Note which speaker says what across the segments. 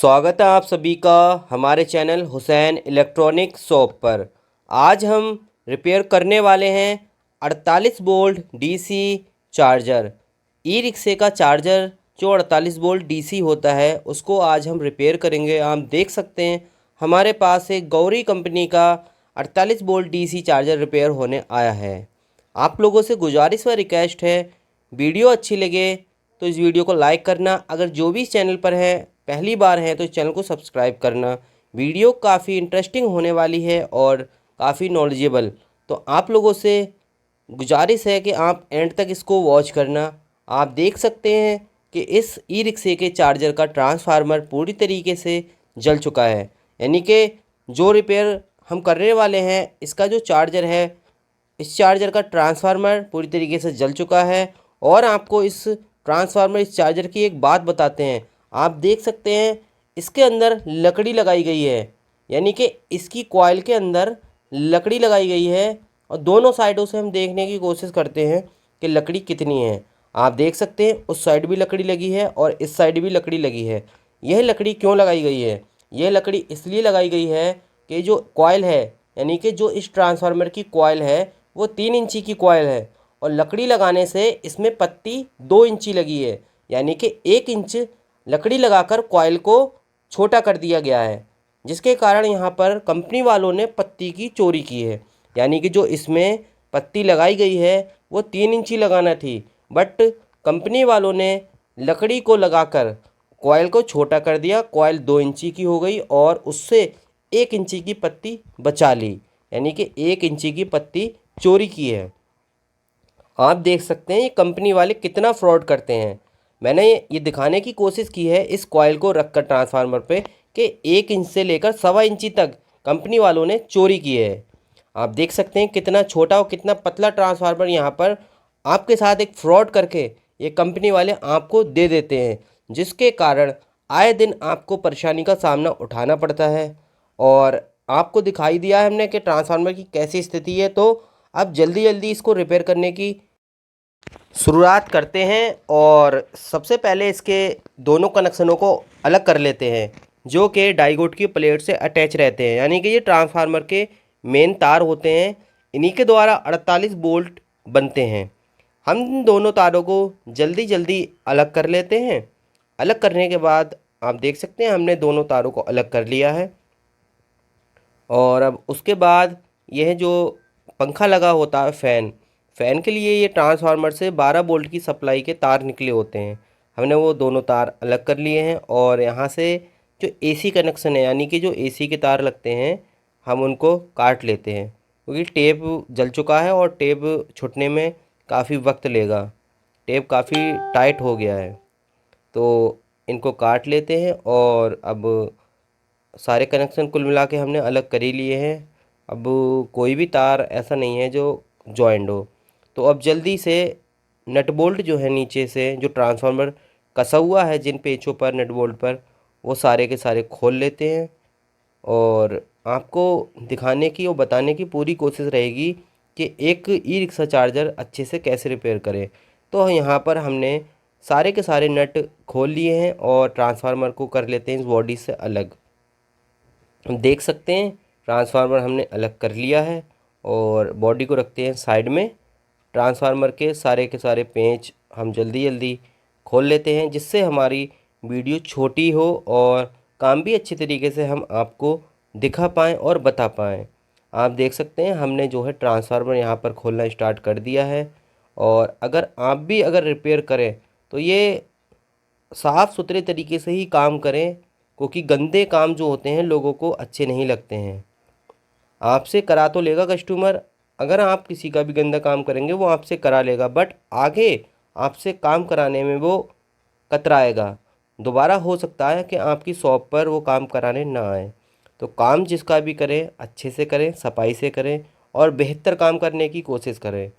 Speaker 1: स्वागत है आप सभी का हमारे चैनल हुसैन इलेक्ट्रॉनिक शॉप पर। आज हम रिपेयर करने वाले हैं 48 वोल्ट डीसी चार्जर। ई रिक्शे का चार्जर जो 48 वोल्ट डीसी होता है उसको आज हम रिपेयर करेंगे। आप देख सकते हैं हमारे पास एक गौरी कंपनी का 48 वोल्ट डीसी चार्जर रिपेयर होने आया है। आप लोगों से गुजारिश व रिक्वेस्ट है, वीडियो अच्छी लगे तो इस वीडियो को लाइक करना। अगर जो भी इस चैनल पर है पहली बार है तो इस चैनल को सब्सक्राइब करना। वीडियो काफ़ी इंटरेस्टिंग होने वाली है और काफ़ी नॉलेजेबल, तो आप लोगों से गुजारिश है कि आप एंड तक इसको वॉच करना। आप देख सकते हैं कि इस ई रिक्शे के चार्जर का ट्रांसफार्मर पूरी तरीके से जल चुका है, यानी कि जो रिपेयर हम करने वाले हैं इसका जो चार्जर है, इस चार्जर का ट्रांसफार्मर पूरी तरीके से जल चुका है। और आपको इस चार्जर की एक बात बताते हैं। आप देख सकते हैं इसके अंदर लकड़ी लगाई गई है, यानी कि इसकी कॉइल के अंदर लकड़ी लगाई गई है। और दोनों साइडों से हम देखने की कोशिश करते हैं कि लकड़ी कितनी है। आप देख सकते हैं उस साइड भी लकड़ी लगी है और इस साइड भी लकड़ी लगी है। यह लकड़ी क्यों लगाई गई है? यह लकड़ी इसलिए लगाई गई है कि जो कॉइल है, यानी कि जो इस ट्रांसफार्मर की कॉइल है वो 3 इंची की कॉइल है, और लकड़ी लगाने से इसमें पत्ती 2 इंची लगी है, यानी कि 1 इंच लकड़ी लगाकर कॉइल को छोटा कर दिया गया है, जिसके कारण यहाँ पर कंपनी वालों ने पत्ती की चोरी की है। यानी कि जो इसमें पत्ती लगाई गई है वो 3 इंची लगाना थी, बट कंपनी वालों ने लकड़ी को लगाकर कॉइल को छोटा कर दिया। कॉइल 2 इंची की हो गई और उससे 1 इंची की पत्ती बचा ली, यानी कि 1 इंची की पत्ती चोरी की है। आप देख सकते हैं ये कंपनी वाले कितना फ्रॉड करते हैं। मैंने ये दिखाने की कोशिश की है इस कॉइल को रखकर ट्रांसफार्मर पे कि 1 इंच से लेकर 1.25 इंची तक कंपनी वालों ने चोरी की है। आप देख सकते हैं कितना छोटा और कितना पतला ट्रांसफार्मर यहाँ पर आपके साथ एक फ्रॉड करके ये कंपनी वाले आपको दे देते हैं, जिसके कारण आए दिन आपको परेशानी का सामना उठाना पड़ता है। और आपको दिखाई दिया है हमने कि ट्रांसफार्मर की कैसी स्थिति है, तो अब जल्दी जल्दी इसको रिपेयर करने की शुरुआत करते हैं। और सबसे पहले इसके दोनों कनेक्शनों को अलग कर लेते हैं जो कि डाइगोड की प्लेट से अटैच रहते हैं, यानी कि ये ट्रांसफार्मर के मेन तार होते हैं। इन्हीं के द्वारा 48 वोल्ट बनते हैं। हम इन दोनों तारों को जल्दी जल्दी अलग कर लेते हैं। अलग करने के बाद आप देख सकते हैं हमने दोनों तारों को अलग कर लिया है। और अब उसके बाद यह जो पंखा लगा होता है फ़ैन के लिए ये ट्रांसफार्मर से 12 वोल्ट की सप्लाई के तार निकले होते हैं। हमने वो दोनों तार अलग कर लिए हैं। और यहाँ से जो एसी कनेक्शन है, यानी कि जो एसी के तार लगते हैं, हम उनको काट लेते हैं, क्योंकि टेप जल चुका है और टेप छूटने में काफ़ी वक्त लेगा। टेप काफ़ी टाइट हो गया है, तो इनको काट लेते हैं। और अब सारे कनेक्शन कुल मिला के हमने अलग कर ही लिए हैं। अब कोई भी तार ऐसा नहीं है जो जॉइंट हो। तो अब जल्दी से नट बोल्ट जो है नीचे से जो ट्रांसफार्मर कसा हुआ है जिन पेचों पर, नट बोल्ट पर, वो सारे के सारे खोल लेते हैं। और आपको दिखाने की और बताने की पूरी कोशिश रहेगी कि एक ई रिक्शा चार्जर अच्छे से कैसे रिपेयर करें। तो यहाँ पर हमने सारे के सारे नट खोल लिए हैं और ट्रांसफार्मर को कर लेते हैं इस बॉडी से अलग। हम देख सकते हैं ट्रांसफार्मर हमने अलग कर लिया है और बॉडी को रखते हैं साइड में। ट्रांसफार्मर के सारे पेंच हम जल्दी जल्दी खोल लेते हैं, जिससे हमारी वीडियो छोटी हो और काम भी अच्छी तरीके से हम आपको दिखा पाएँ और बता पाएँ। आप देख सकते हैं हमने जो है ट्रांसफार्मर यहाँ पर खोलना स्टार्ट कर दिया है। और अगर आप भी अगर रिपेयर करें तो ये साफ़ सुथरे तरीके से ही काम करें, क्योंकि गंदे काम जो होते हैं लोगों को अच्छे नहीं लगते हैं। आपसे करा तो लेगा कस्टमर, अगर आप किसी का भी गंदा काम करेंगे वो आपसे करा लेगा, बट आगे आपसे काम कराने में वो कतराएगा। दोबारा हो सकता है कि आपकी शॉप पर वो काम कराने ना आए। तो काम जिसका भी करें अच्छे से करें, सफाई से करें और बेहतर काम करने की कोशिश करें।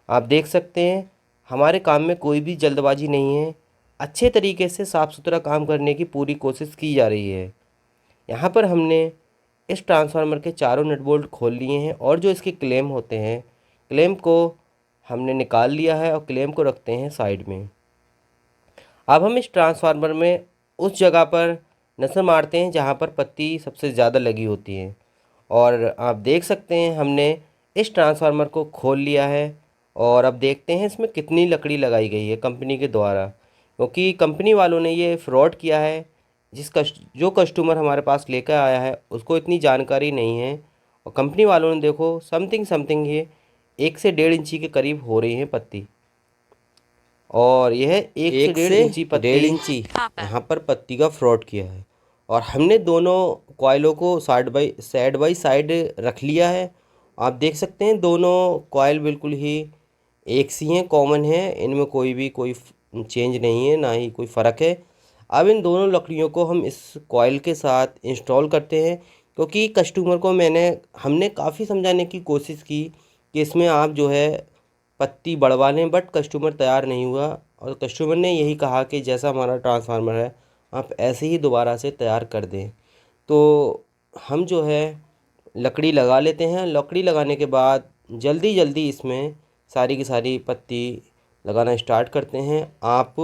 Speaker 1: आप देख सकते हैं हमारे काम में कोई भी जल्दबाजी नहीं है, अच्छे तरीके से साफ़ सुथरा काम करने की पूरी कोशिश की जा रही है। यहाँ पर हमने इस ट्रांसफार्मर के चारों नट बोल्ट खोल लिए हैं और जो इसके क्लेम होते हैं, क्लेम को हमने निकाल लिया है और क्लेम को रखते हैं साइड में। अब हम इस ट्रांसफार्मर में उस जगह पर नज़र मारते हैं जहाँ पर पत्ती सबसे ज़्यादा लगी होती है। और आप देख सकते हैं हमने इस ट्रांसफार्मर को खोल लिया है और अब देखते हैं इसमें कितनी लकड़ी लगाई गई है कंपनी के द्वारा, क्योंकि कंपनी वालों ने ये फ्रॉड किया है। जो कस्टमर हमारे पास लेकर आया है उसको इतनी जानकारी नहीं है, और कंपनी वालों ने देखो समथिंग समथिंग ये 1 से 1.5 इंची के करीब हो रही है पत्ती, और यह 1 से 1.5 इंची पत्ती 1.5 इंची यहाँ पर पत्ती का फ्रॉड किया है। और हमने दोनों कॉइलों को साइड बाई साइड रख लिया है। आप देख सकते हैं दोनों कॉइल बिल्कुल ही एक सी हैं, कॉमन है, इनमें कोई चेंज नहीं है, ना ही कोई फ़र्क है। अब इन दोनों लकड़ियों को हम इस कॉइल के साथ इंस्टॉल करते हैं, क्योंकि कस्टमर को हमने काफ़ी समझाने की कोशिश की कि इसमें आप जो है पत्ती बढ़वा लें, बट कस्टमर तैयार नहीं हुआ। और कस्टमर ने यही कहा कि जैसा हमारा ट्रांसफार्मर है आप ऐसे ही दोबारा से तैयार कर दें। तो हम जो है लकड़ी लगा लेते हैं। लकड़ी लगाने के बाद जल्दी जल्दी इसमें सारी की सारी पत्ती लगाना स्टार्ट करते हैं। आप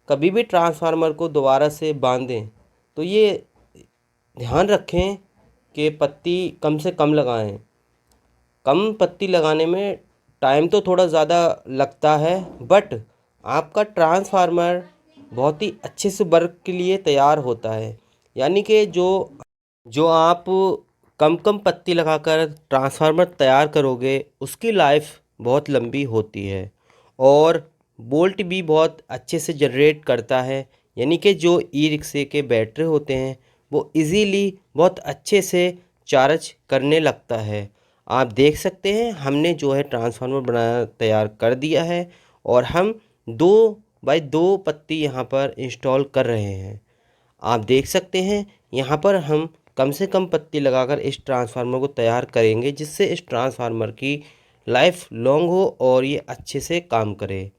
Speaker 1: कभी भी ट्रांसफार्मर को दोबारा से बांधें तो ये ध्यान रखें कि पत्ती कम से कम लगाएं। कम पत्ती लगाने में टाइम तो थोड़ा ज़्यादा लगता है, बट आपका ट्रांसफार्मर बहुत ही अच्छे से वर्क के लिए तैयार होता है। यानी कि जो जो आप कम कम पत्ती लगाकर ट्रांसफार्मर तैयार करोगे उसकी लाइफ बहुत लंबी होती है, और बोल्ट भी बहुत अच्छे से जनरेट करता है। यानी कि जो ई रिक्शे के बैटरी होते हैं वो इजीली बहुत अच्छे से चार्ज करने लगता है। आप देख सकते हैं हमने जो है ट्रांसफार्मर बनाया तैयार कर दिया है, और हम 2 बाई 2 पत्ती यहाँ पर इंस्टॉल कर रहे हैं। आप देख सकते हैं यहाँ पर हम कम से कम पत्ती लगाकर इस ट्रांसफार्मर को तैयार करेंगे, जिससे इस ट्रांसफार्मर की लाइफ लॉन्ग हो और ये अच्छे से काम करे।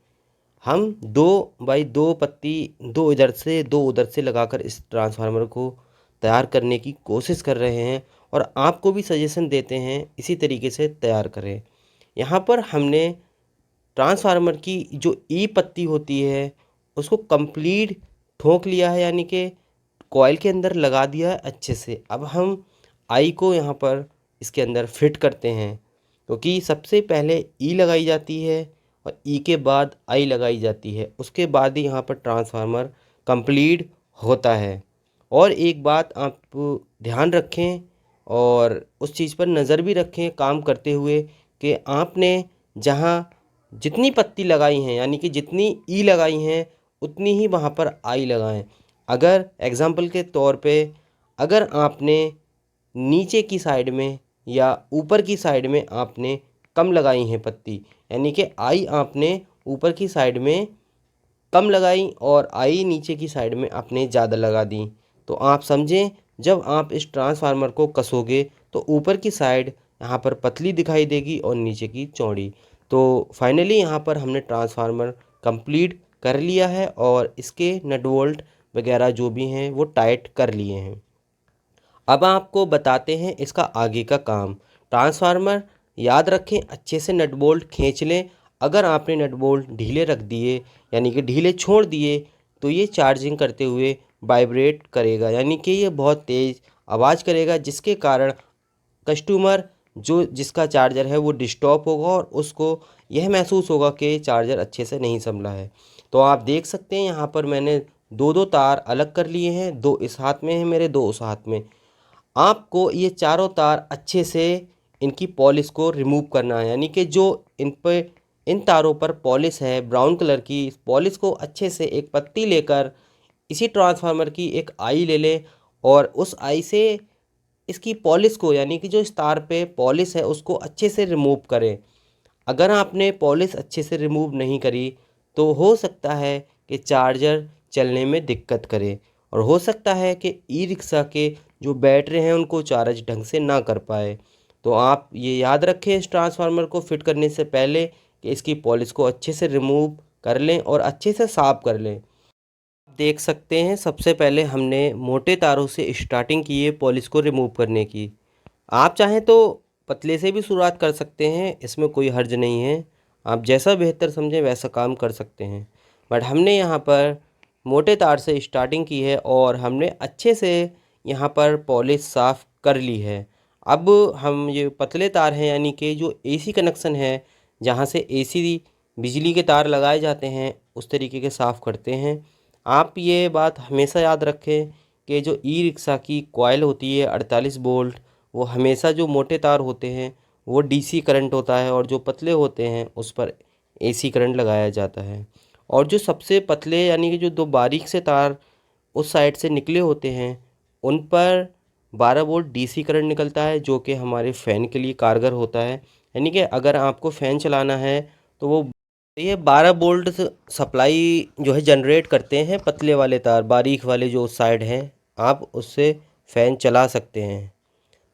Speaker 1: हम 2 बाई 2 पत्ती, 2 इधर से 2 उधर से लगाकर इस ट्रांसफार्मर को तैयार करने की कोशिश कर रहे हैं, और आपको भी सजेशन देते हैं इसी तरीके से तैयार करें। यहाँ पर हमने ट्रांसफार्मर की जो ई पत्ती होती है उसको कंप्लीट ठोक लिया है, यानी कि कॉइल के अंदर लगा दिया है अच्छे से। अब हम आई को यहाँ पर इसके अंदर फिट करते हैं, क्योंकि सबसे पहले ई लगाई जाती है और ई के बाद आई लगाई जाती है, उसके बाद ही यहाँ पर ट्रांसफार्मर कंप्लीट होता है। और एक बात आप ध्यान रखें और उस चीज़ पर नज़र भी रखें काम करते हुए, कि आपने जहाँ जितनी पत्ती लगाई हैं यानी कि जितनी ई लगाई हैं उतनी ही वहाँ पर आई लगाएं। अगर एग्ज़ाम्पल के तौर पे अगर आपने नीचे की साइड में या ऊपर की साइड में आपने कम लगाई हैं पत्ती, यानी कि आई आपने ऊपर की साइड में कम लगाई और आई नीचे की साइड में आपने ज़्यादा लगा दी, तो आप समझें जब आप इस ट्रांसफार्मर को कसोगे तो ऊपर की साइड यहाँ पर पतली दिखाई देगी और नीचे की चौड़ी। तो फाइनली यहाँ पर हमने ट्रांसफार्मर कंप्लीट कर लिया है और इसके नट बोल्ट वगैरह जो भी हैं वो टाइट कर लिए हैं। अब आपको बताते हैं इसका आगे का काम। ट्रांसफार्मर याद रखें अच्छे से नट बोल्ट खींच लें। अगर आपने नट बोल्ट ढीले रख दिए यानी कि ढीले छोड़ दिए तो ये चार्जिंग करते हुए वाइब्रेट करेगा, यानी कि ये बहुत तेज़ आवाज़ करेगा, जिसके कारण कस्टमर जिसका चार्जर है वो डिस्टर्ब होगा और उसको यह महसूस होगा कि चार्जर अच्छे से नहीं संभला है। तो आप देख सकते हैं यहाँ पर मैंने 2 तार अलग कर लिए हैं, 2 इस हाथ में है मेरे, 2 उस हाथ में। आपको ये चारों तार अच्छे से इनकी पॉलिश को रिमूव करना है, यानी कि जो इन तारों पर पॉलिश है ब्राउन कलर की, इस पॉलिश को अच्छे से एक पत्ती लेकर इसी ट्रांसफार्मर की एक आई ले लें और उस आई से इसकी पॉलिश को, यानी कि जो इस तार पे पॉलिश है उसको अच्छे से रिमूव करें। अगर आपने पॉलिश अच्छे से रिमूव नहीं करी तो हो सकता है कि चार्जर चलने में दिक्कत करे, और हो सकता है कि ई रिक्शा के जो बैटरी हैं उनको चार्ज ढंग से ना कर पाए। तो आप ये याद रखें इस ट्रांसफार्मर को फिट करने से पहले कि इसकी पॉलिश को अच्छे से रिमूव कर लें और अच्छे से साफ़ कर लें। देख सकते हैं सबसे पहले हमने मोटे तारों से स्टार्टिंग की है पॉलिश को रिमूव करने की। आप चाहें तो पतले से भी शुरुआत कर सकते हैं, इसमें कोई हर्ज नहीं है। आप जैसा बेहतर समझें वैसा काम कर सकते हैं, बट हमने यहाँ पर मोटे तार से स्टार्टिंग की है और हमने अच्छे से यहाँ पर पॉलिश साफ़ कर ली है। अब हम ये पतले तार हैं यानी कि जो एसी कनेक्शन है, जहाँ से एसी बिजली के तार लगाए जाते हैं, उस तरीके के साफ़ करते हैं। आप ये बात हमेशा याद रखें कि जो ई रिक्शा की कॉइल होती है 48 वोल्ट, वो हमेशा जो मोटे तार होते हैं वो डीसी करंट होता है और जो पतले होते हैं उस पर एसी करंट लगाया जाता है। और जो सबसे पतले यानी कि जो दो बारीक से तार उस साइड से निकले होते हैं, उन पर 12 वोल्ट डीसी करंट निकलता है, जो कि हमारे फ़ैन के लिए कारगर होता है। यानी कि अगर आपको फ़ैन चलाना है तो वो ये 12 वोल्ट सप्लाई जो है जनरेट करते हैं पतले वाले तार, बारीक वाले जो साइड हैं, आप उससे फ़ैन चला सकते हैं।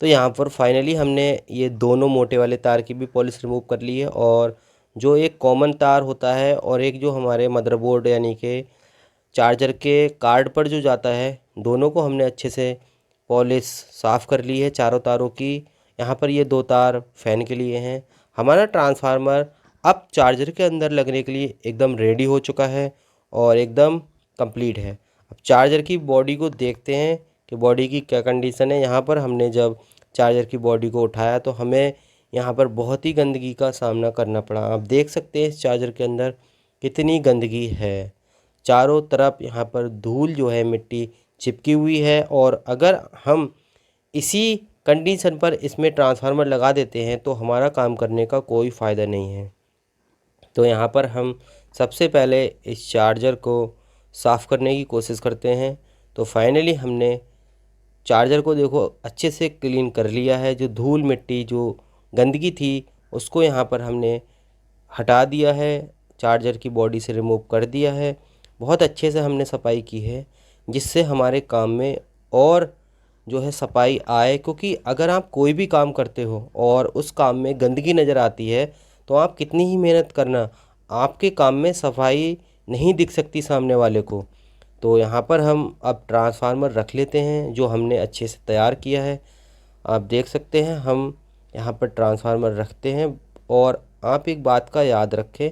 Speaker 1: तो यहाँ पर फाइनली हमने ये दोनों मोटे वाले तार की भी पॉलिश रिमूव कर ली है और जो एक कॉमन तार होता है और एक जो हमारे मदरबोर्ड यानी कि चार्जर के कार्ड पर जो जाता है, दोनों को हमने अच्छे से पॉलिश साफ़ कर ली है चारों तारों की। यहाँ पर ये दो तार फ़ैन के लिए हैं। हमारा ट्रांसफार्मर अब चार्जर के अंदर लगने के लिए एकदम रेडी हो चुका है और एकदम कंप्लीट है। अब चार्जर की बॉडी को देखते हैं कि बॉडी की क्या कंडीशन है। यहाँ पर हमने जब चार्जर की बॉडी को उठाया तो हमें यहाँ पर बहुत ही गंदगी का सामना करना पड़ा। आप देख सकते हैं इस चार्जर के अंदर कितनी गंदगी है। चारों तरफ यहाँ पर धूल जो है, मिट्टी चिपकी हुई है और अगर हम इसी कंडीशन पर इसमें ट्रांसफार्मर लगा देते हैं तो हमारा काम करने का कोई फ़ायदा नहीं है। तो यहाँ पर हम सबसे पहले इस चार्जर को साफ़ करने की कोशिश करते हैं। तो फाइनली हमने चार्जर को देखो अच्छे से क्लीन कर लिया है। जो धूल मिट्टी जो गंदगी थी उसको यहाँ पर हमने हटा दिया है, चार्जर की बॉडी से रिमूव कर दिया है। बहुत अच्छे से हमने सफाई की है जिससे हमारे काम में और जो है सफाई आए, क्योंकि अगर आप कोई भी काम करते हो और उस काम में गंदगी नज़र आती है तो आप कितनी ही मेहनत करना, आपके काम में सफाई नहीं दिख सकती सामने वाले को। तो यहाँ पर हम अब ट्रांसफार्मर रख लेते हैं जो हमने अच्छे से तैयार किया है। आप देख सकते हैं हम यहाँ पर ट्रांसफार्मर रखते हैं और आप एक बात का याद रखें,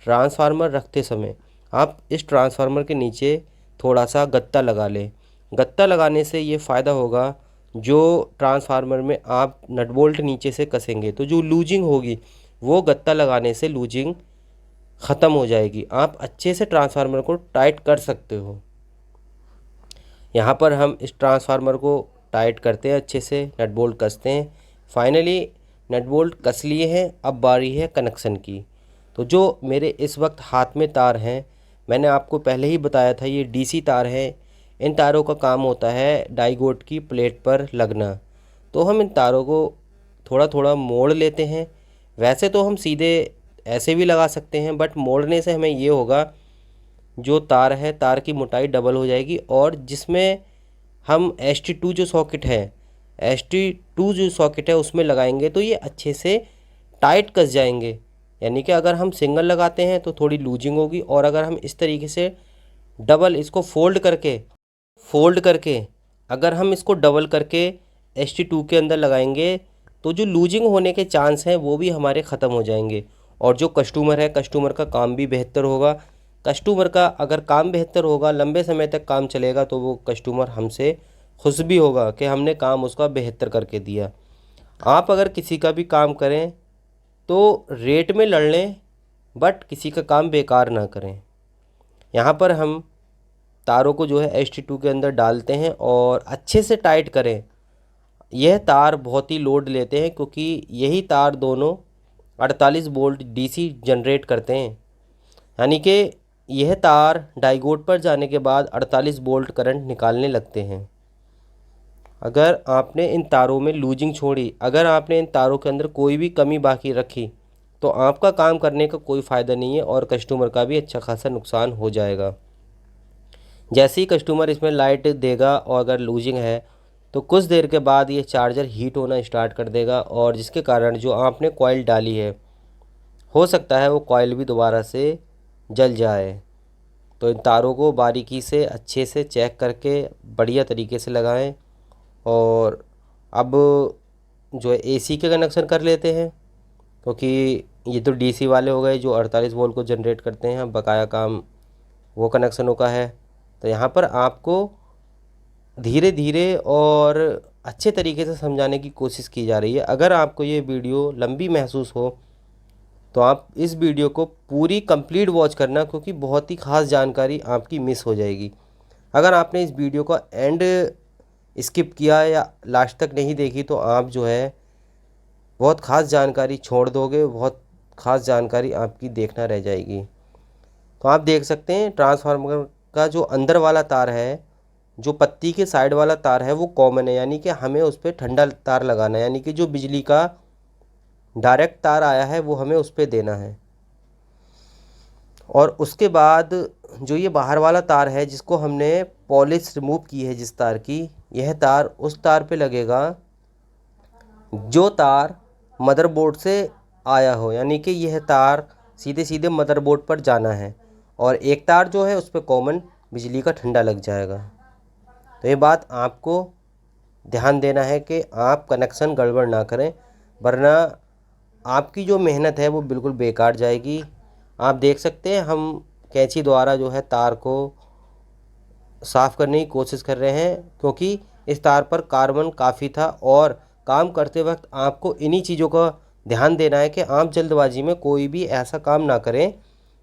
Speaker 1: ट्रांसफार्मर रखते समय आप इस ट्रांसफार्मर के नीचे थोड़ा सा गत्ता लगा लें। गत्ता लगाने से ये फ़ायदा होगा, जो ट्रांसफार्मर में आप नट बोल्ट नीचे से कसेंगे तो जो लूजिंग होगी वो गत्ता लगाने से लूजिंग ख़त्म हो जाएगी। आप अच्छे से ट्रांसफार्मर को टाइट कर सकते हो। यहाँ पर हम इस ट्रांसफार्मर को टाइट करते हैं, अच्छे से नट बोल्ट कसते हैं। फाइनली नट बोल्ट कस लिए हैं, अब बारी है कनेक्शन की। तो जो मेरे इस वक्त हाथ में तार हैं, मैंने आपको पहले ही बताया था ये डीसी तार है। इन तारों का काम होता है डाइगोड की प्लेट पर लगना। तो हम इन तारों को थोड़ा थोड़ा मोड़ लेते हैं। वैसे तो हम सीधे ऐसे भी लगा सकते हैं, बट मोड़ने से हमें ये होगा जो तार है तार की मोटाई डबल हो जाएगी और जिसमें हम ST2 जो सॉकेट है, ST2 जो सॉकेट है उसमें लगाएंगे तो ये अच्छे से टाइट कस जाएंगे। यानी कि अगर हम सिंगल लगाते हैं तो थोड़ी लूजिंग होगी और अगर हम इस तरीके से डबल इसको फोल्ड करके अगर हम इसको डबल करके ST2 के अंदर लगाएंगे तो जो लूजिंग होने के चांस हैं वो भी हमारे ख़त्म हो जाएंगे और जो कस्टमर है, कस्टमर का काम भी बेहतर होगा। कस्टमर का अगर काम बेहतर होगा, लंबे समय तक काम चलेगा, तो वो कस्टमर हमसे खुश भी होगा कि हमने काम उसका बेहतर करके दिया। आप अगर किसी का भी काम करें तो रेट में लड़ लें, बट किसी का काम बेकार ना करें। यहाँ पर हम तारों को जो है ST2 के अंदर डालते हैं और अच्छे से टाइट करें। यह तार बहुत ही लोड लेते हैं क्योंकि यही तार दोनों 48 वोल्ट DC जनरेट करते हैं। यानी कि यह तार डाइगोड पर जाने के बाद 48 वोल्ट करंट निकालने लगते हैं। अगर आपने इन तारों में लूजिंग छोड़ी, अगर आपने इन तारों के अंदर कोई भी कमी बाकी रखी, तो आपका काम करने का कोई फ़ायदा नहीं है और कस्टमर का भी अच्छा खासा नुकसान हो जाएगा। जैसे ही कस्टमर इसमें लाइट देगा और अगर लूजिंग है तो कुछ देर के बाद ये चार्जर हीट होना स्टार्ट कर देगा और जिसके कारण जो आपने कॉइल डाली है, हो सकता है वो कॉइल भी दोबारा से जल जाए। तो इन तारों को बारीकी से अच्छे से चेक करके बढ़िया तरीके से लगाएं। और अब जो है AC के कनेक्शन कर लेते हैं, क्योंकि ये तो DC वाले हो गए जो 48 वोल्ट को जनरेट करते हैं। अब बकाया काम वो कनेक्शनों का है। तो यहाँ पर आपको धीरे धीरे और अच्छे तरीके से समझाने की कोशिश की जा रही है। अगर आपको ये वीडियो लंबी महसूस हो तो आप इस वीडियो को पूरी कंप्लीट वॉच करना, क्योंकि बहुत ही ख़ास जानकारी आपकी मिस हो जाएगी। अगर आपने इस वीडियो का एंड स्किप किया या लास्ट तक नहीं देखी तो आप जो है बहुत ख़ास जानकारी छोड़ दोगे, बहुत ख़ास जानकारी आपकी देखना रह जाएगी। तो आप देख सकते हैं ट्रांसफार्मर का जो अंदर वाला तार है, जो पत्ती के साइड वाला तार है, वो कॉमन है, यानी कि हमें उस पर ठंडा तार लगाना है, यानी कि जो बिजली का डायरेक्ट तार आया है वो हमें उस पर देना है। और उसके बाद जो ये बाहर वाला तार है जिसको हमने पॉलिश रिमूव की है जिस तार की, यह तार उस तार पे लगेगा जो तार मदरबोर्ड से आया हो, यानी कि यह तार सीधे सीधे मदरबोर्ड पर जाना है, और एक तार जो है उस पर कॉमन बिजली का ठंडा लग जाएगा। तो ये बात आपको ध्यान देना है कि आप कनेक्शन गड़बड़ ना करें, वरना आपकी जो मेहनत है वो बिल्कुल बेकार जाएगी। आप देख सकते हैं हम कैंची द्वारा जो है तार को साफ़ करने की कोशिश कर रहे हैं, क्योंकि इस तार पर कार्बन काफ़ी था, और काम करते वक्त आपको इन्हीं चीज़ों का ध्यान देना है कि आप जल्दबाजी में कोई भी ऐसा काम ना करें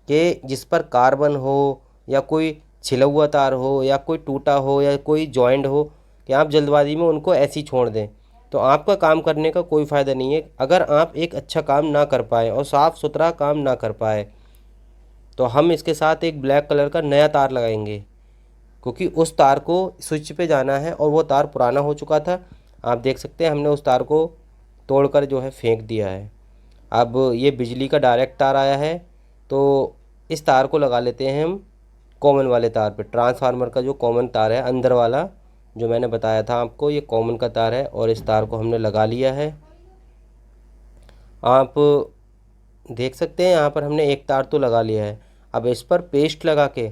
Speaker 1: कि जिस पर कार्बन हो या कोई छिला हुआ तार हो या कोई टूटा हो या कोई जॉइंट हो, कि आप जल्दबाजी में उनको ऐसे ही छोड़ दें, तो आपका काम करने का कोई फ़ायदा नहीं है। अगर आप एक अच्छा काम ना कर पाए और साफ़ सुथरा काम ना कर पाए तो हम इसके साथ एक ब्लैक कलर का नया तार लगाएंगे, क्योंकि उस तार को स्विच पे जाना है और वो तार पुराना हो चुका था। आप देख सकते हैं हमने उस तार को तोड़कर जो है फेंक दिया है। अब ये बिजली का डायरेक्ट तार आया है, तो इस तार को लगा लेते हैं हम कॉमन वाले तार पे। ट्रांसफार्मर का जो कॉमन तार है अंदर वाला, जो मैंने बताया था आपको, ये कॉमन का तार है, और इस तार को हमने लगा लिया है। आप देख सकते हैं यहाँ पर हमने एक तार तो लगा लिया है। अब इस पर पेस्ट लगा के,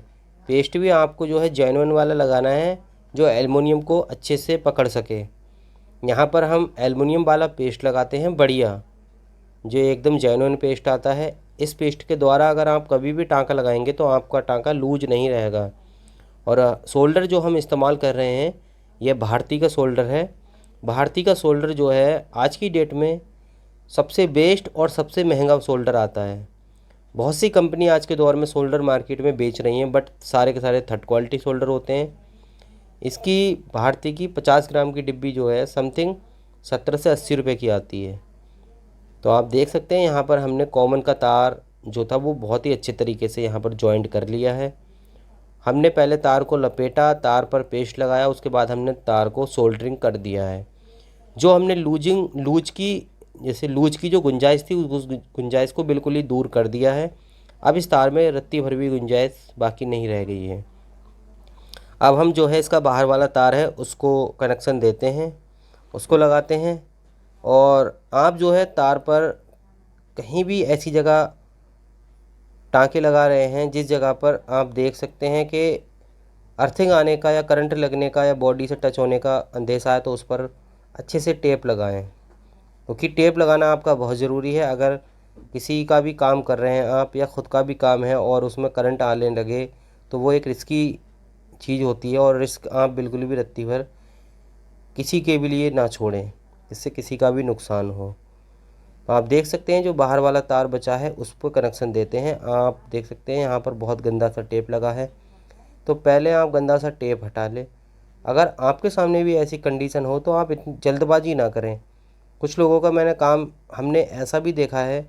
Speaker 1: पेस्ट भी आपको जो है जेन्युइन वाला लगाना है जो एल्युमिनियम को अच्छे से पकड़ सके। यहाँ पर हम एल्युमिनियम वाला पेस्ट लगाते हैं बढ़िया, जो एकदम जेन्युइन पेस्ट आता है। इस पेस्ट के द्वारा अगर आप कभी भी टांका लगाएंगे तो आपका टांका लूज नहीं रहेगा। और सोल्डर जो हम इस्तेमाल कर रहे हैं यह भारती का सोल्डर है। भारती का सोल्डर जो है आज की डेट में सबसे बेस्ट और सबसे महंगा सोल्डर आता है। बहुत सी कंपनी आज के दौर में सोल्डर मार्केट में बेच रही हैं, बट सारे के सारे थर्ड क्वालिटी सोल्डर होते हैं। इसकी भारती की 50 ग्राम की डिब्बी जो है समथिंग 70 से 80 रुपये की आती है। तो आप देख सकते हैं यहाँ पर हमने कॉमन का तार जो था वो बहुत ही अच्छे तरीके से यहाँ पर जॉइंट कर लिया है। हमने पहले तार को लपेटा, तार पर पेस्ट लगाया, उसके बाद हमने तार को सोल्डरिंग कर दिया है। जो हमने लूज की जो गुंजाइश थी उस गुंजाइश को बिल्कुल ही दूर कर दिया है। अब इस तार में रत्ती भर भी गुंजाइश बाकी नहीं रह गई है। अब हम जो है इसका बाहर वाला तार है उसको कनेक्शन देते हैं, उसको लगाते हैं। और आप जो है तार पर कहीं भी ऐसी जगह टाँके लगा रहे हैं जिस जगह पर आप देख सकते हैं कि अर्थिंग आने का या करंट लगने का या बॉडी से टच होने का अंदेशा है, तो उस पर अच्छे से टेप लगाएं, क्योंकि टेप लगाना आपका बहुत ज़रूरी है। अगर किसी का भी काम कर रहे हैं आप या ख़ुद का भी काम है और उसमें करंट आने लगे तो वो एक रिस्की चीज़ होती है, और रिस्क आप बिल्कुल भी रत्ती भर किसी के भी लिए ना छोड़ें, इससे किसी का भी नुकसान हो। तो आप देख सकते हैं जो बाहर वाला तार बचा है उस पर कनेक्शन देते हैं। आप देख सकते हैं यहाँ पर बहुत गंदा सा टेप लगा है, तो पहले आप गंदा सा टेप हटा लें। अगर आपके सामने भी ऐसी कंडीशन हो तो आप इतनी जल्दबाजी ना करें। कुछ लोगों का हमने ऐसा भी देखा है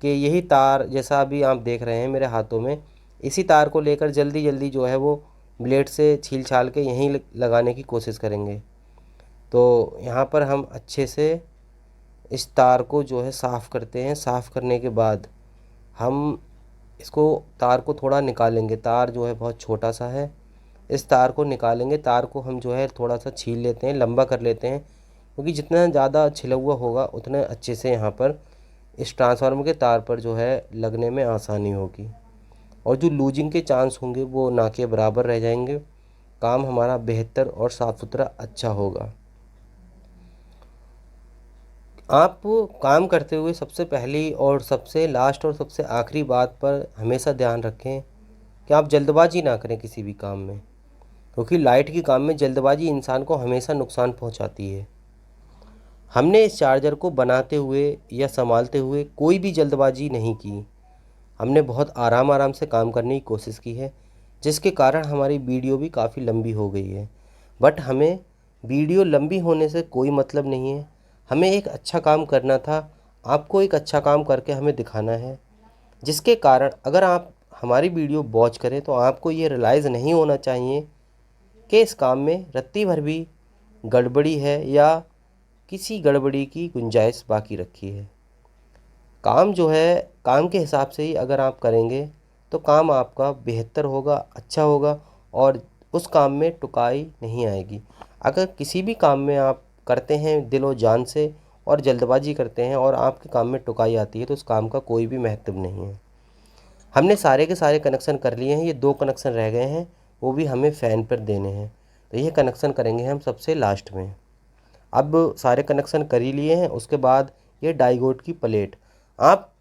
Speaker 1: कि यही तार जैसा अभी आप देख रहे हैं मेरे हाथों में, इसी तार को लेकर जल्दी जल्दी जो है वो ब्लेड से छील छाल के यहीं लगाने की कोशिश करेंगे। तो यहाँ पर हम अच्छे से इस तार को जो है साफ़ करते हैं। साफ़ करने के बाद हम इसको तार को थोड़ा निकालेंगे। तार जो है बहुत छोटा सा है, इस तार को निकालेंगे। तार को हम जो है थोड़ा सा छील लेते हैं, लंबा कर लेते हैं, क्योंकि जितना ज़्यादा छिला हुआ होगा उतने अच्छे से यहाँ पर इस ट्रांसफार्मर के तार पर जो है लगने में आसानी होगी, और जो लूजिंग के चांस होंगे वो ना के बराबर रह जाएंगे। काम हमारा बेहतर और साफ़ सुथरा अच्छा होगा। आप काम करते हुए सबसे पहली और सबसे लास्ट और सबसे आखिरी बात पर हमेशा ध्यान रखें कि आप जल्दबाजी ना करें किसी भी काम में। क्योंकि लाइट के काम में जल्दबाजी इंसान को हमेशा नुकसान पहुंचाती है। हमने इस चार्जर को बनाते हुए या संभालते हुए कोई भी जल्दबाजी नहीं की। हमने बहुत आराम आराम से काम करने की कोशिश की है, जिसके कारण हमारी वीडियो भी काफ़ी लंबी हो गई है। बट हमें वीडियो लंबी होने से कोई मतलब नहीं है, हमें एक अच्छा काम करना था, आपको एक अच्छा काम करके हमें दिखाना है। जिसके कारण अगर आप हमारी वीडियो वॉच करें तो आपको ये रियलाइज़ नहीं होना चाहिए कि इस काम में रत्ती भर भी गड़बड़ी है या किसी गड़बड़ी की गुंजाइश बाकी रखी है। काम जो है काम के हिसाब से ही अगर आप करेंगे तो काम आपका बेहतर होगा, अच्छा होगा और उस काम में टुकाई नहीं आएगी। अगर किसी भी काम में आप करते हैं दिल और जान से और जल्दबाजी करते हैं और आपके काम में टुकाई आती है तो उस काम का कोई भी महत्व नहीं है। हमने सारे के सारे कनेक्शन कर लिए हैं, ये 2 कनेक्शन रह गए हैं, वो भी हमें फ़ैन पर देने हैं। तो ये कनेक्शन करेंगे हम सबसे लास्ट में। अब सारे कनेक्शन कर ही लिए हैं, उसके बाद ये डाइगोड की प्लेट। आप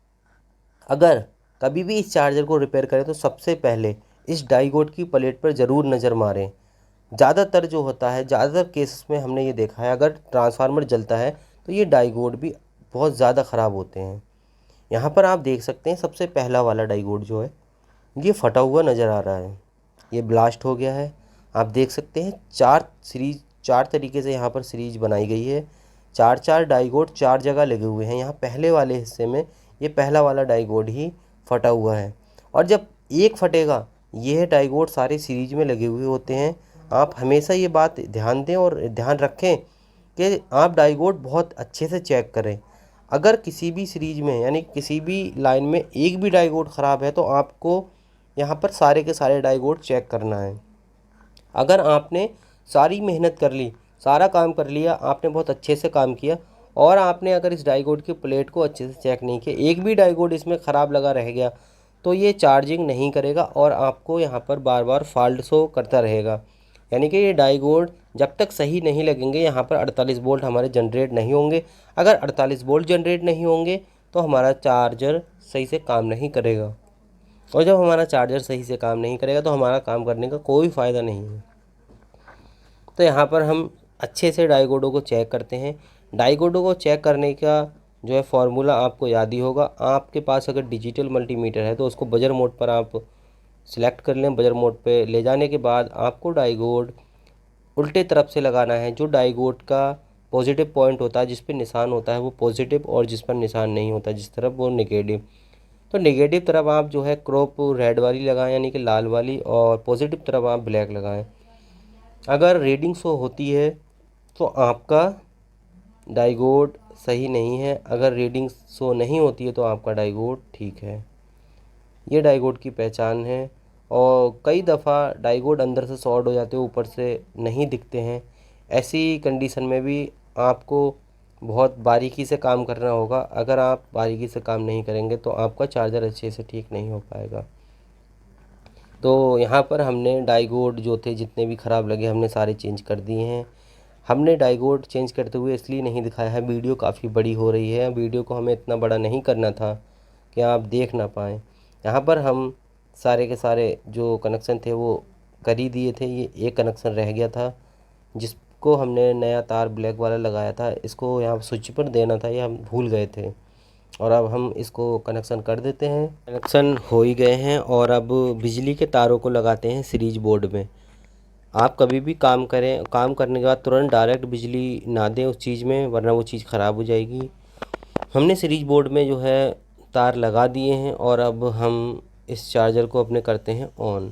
Speaker 1: अगर कभी भी इस चार्जर को रिपेयर करें तो सबसे पहले इस डाइगोड की प्लेट पर ज़रूर नज़र मारें। ज़्यादातर जो होता है, ज़्यादातर केसेस में हमने ये देखा है, अगर ट्रांसफार्मर जलता है तो ये डाइगोड भी बहुत ज़्यादा ख़राब होते हैं। यहाँ पर आप देख सकते हैं सबसे पहला वाला डाइगोड जो है ये फटा हुआ नज़र आ रहा है, ये ब्लास्ट हो गया है। आप देख सकते हैं 4 तरीके से यहाँ पर सीरीज बनाई गई है। 4 डाइगोड 4 जगह लगे हुए हैं। यहाँ पहले वाले हिस्से में ये पहला वाला डाइगोड ही फटा हुआ है और जब एक फटेगा ये डाइगोड सारे सीरीज में लगे हुए होते हैं। आप हमेशा ये बात ध्यान दें और ध्यान रखें कि आप डाइगोड बहुत अच्छे से चेक करें। अगर किसी भी सीरीज में यानी किसी भी लाइन में एक भी डाइगोड ख़राब है तो आपको यहाँ पर सारे के सारे डाइगोड चेक करना है। अगर आपने सारी मेहनत कर ली, सारा काम कर लिया, आपने बहुत अच्छे से काम किया और आपने अगर इस डाइगोड की प्लेट को अच्छे से चेक नहीं किया, एक भी डाइगोड इसमें ख़राब लगा रह गया तो ये चार्जिंग नहीं करेगा और आपको यहाँ पर बार बार फॉल्ट शो करता रहेगा। यानी कि ये डाइगोड जब तक सही नहीं लगेंगे यहाँ पर 48 वोल्ट हमारे जनरेट नहीं होंगे। अगर 48 वोल्ट जनरेट नहीं होंगे तो हमारा चार्जर सही से काम नहीं करेगा और जब हमारा चार्जर सही से काम नहीं करेगा तो हमारा काम करने का कोई फ़ायदा नहीं है। तो यहाँ पर हम अच्छे से डाइगोडों को चेक करते हैं। डाइगोडों को चेक करने का जो है फार्मूला आपको याद ही होगा। आपके पास अगर डिजिटल मल्टीमीटर है तो उसको बजर मोड पर आप सिलेक्ट कर लें। बजर मोड पे ले जाने के बाद आपको डाइगोड उल्टे तरफ से लगाना है। जो डाइगोड का पॉजिटिव पॉइंट होता है, जिस पर निशान होता है वो पॉजिटिव और जिस पर निशान नहीं होता जिस तरफ वो नेगेटिव। तो नेगेटिव तरफ आप जो है क्रॉप रेड वाली लगाएं यानी कि लाल वाली और पॉजिटिव तरफ आप ब्लैक लगाएं। अगर रीडिंग शो होती है तो आपका डाइगोड सही नहीं है, अगर रीडिंग शो नहीं होती है तो आपका डाइगोड ठीक है। ये डाइगोड की पहचान है और कई दफ़ा डाइगोड अंदर से शॉर्ट हो जाते हैं, ऊपर से नहीं दिखते हैं। ऐसी कंडीशन में भी आपको बहुत बारीकी से काम करना होगा। अगर आप बारीकी से काम नहीं करेंगे तो आपका चार्जर अच्छे से ठीक नहीं हो पाएगा। तो यहाँ पर हमने डाइगोड जो थे जितने भी ख़राब लगे हमने सारे चेंज कर दिए हैं। हमने डाइगोड चेंज करते हुए इसलिए नहीं दिखाया है, वीडियो काफ़ी बड़ी हो रही है, वीडियो को हमें इतना बड़ा नहीं करना था कि आप देख ना पाएँ। यहाँ पर हम सारे के सारे जो कनेक्शन थे वो कर ही दिए थे। ये एक कनेक्शन रह गया था जिसको हमने नया तार ब्लैक वाला लगाया था, इसको यहाँ स्विच पर देना था, ये हम भूल गए थे और अब हम इसको कनेक्शन कर देते हैं। कनेक्शन हो ही गए हैं और अब बिजली के तारों को लगाते हैं सीरीज बोर्ड में। आप कभी भी काम करें, काम करने के बाद तुरंत डायरेक्ट बिजली ना दें उस चीज़ में, वरना वो चीज़ ख़राब हो जाएगी। हमने सीरीज बोर्ड में जो है तार लगा दिए हैं और अब हम इस चार्जर को अपने करते हैं ऑन।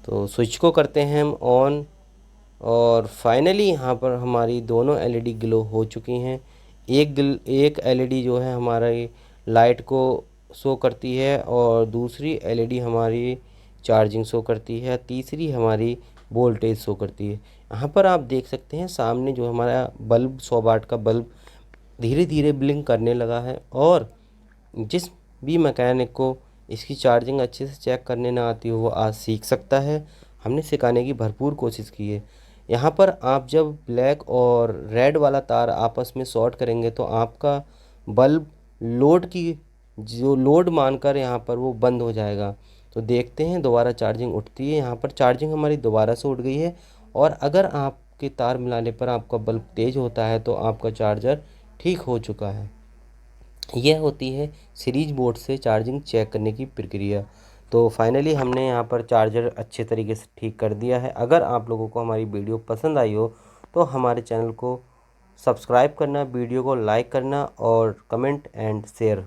Speaker 1: तो स्विच को करते हैं हम ऑन और फाइनली यहाँ पर हमारी दोनों एलईडी ग्लो हो चुकी हैं। एक एलईडी जो है हमारी लाइट को शो करती है और दूसरी एलईडी हमारी चार्जिंग शो करती है, तीसरी हमारी वोल्टेज शो करती है। यहाँ पर आप देख सकते हैं सामने जो हमारा बल्ब 100 वाट का बल्ब धीरे धीरे ब्लिंक करने लगा है और जिस भी मैकेनिक को इसकी चार्जिंग अच्छे से चेक करने ना आती हो वो आज सीख सकता है। हमने सिखाने की भरपूर कोशिश की है। यहाँ पर आप जब ब्लैक और रेड वाला तार आपस में शॉर्ट करेंगे तो आपका बल्ब लोड मानकर यहाँ पर वो बंद हो जाएगा। तो देखते हैं दोबारा चार्जिंग उठती है। यहाँ पर चार्जिंग हमारी दोबारा से उठ गई है। और अगर आपके तार मिलाने पर आपका बल्ब तेज़ होता है तो आपका चार्जर ठीक हो चुका है। यह होती है सीरीज बोर्ड से चार्जिंग चेक करने की प्रक्रिया। तो फाइनली हमने यहाँ पर चार्जर अच्छे तरीके से ठीक कर दिया है। अगर आप लोगों को हमारी वीडियो पसंद आई हो तो हमारे चैनल को सब्सक्राइब करना, वीडियो को लाइक करना और कमेंट एंड शेयर